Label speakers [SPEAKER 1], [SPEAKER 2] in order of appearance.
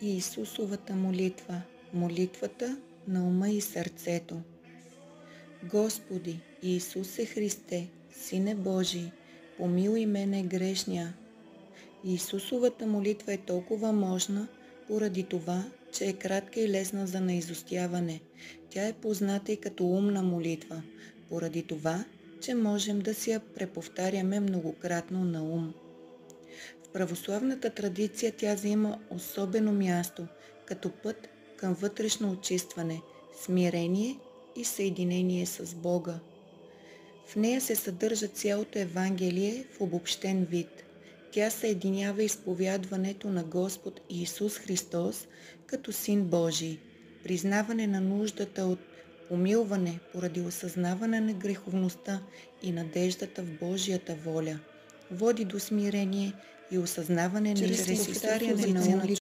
[SPEAKER 1] Иисусовата молитва, молитвата на ума и сърцето. Господи Иисусе Христе, Сине Божий, помилуй мене грешния. Иисусовата молитва е толкова мощна, поради това, че е кратка и лесна за наизустяване. Тя е позната и като умна молитва, поради това, че можем да си я преповтаряме многократно на ум. В православната традиция тя заема особено място, като път към вътрешно очистване, смирение и съединение с Бога. В нея се съдържа цялото Евангелие в обобщен вид. Тя съединява изповядването на Господ Иисус Христос като Син Божий, признаване на нуждата от помилване поради осъзнаване на греховността и надеждата в Божията воля, води до смирение и осъзнаване на изповтаряне на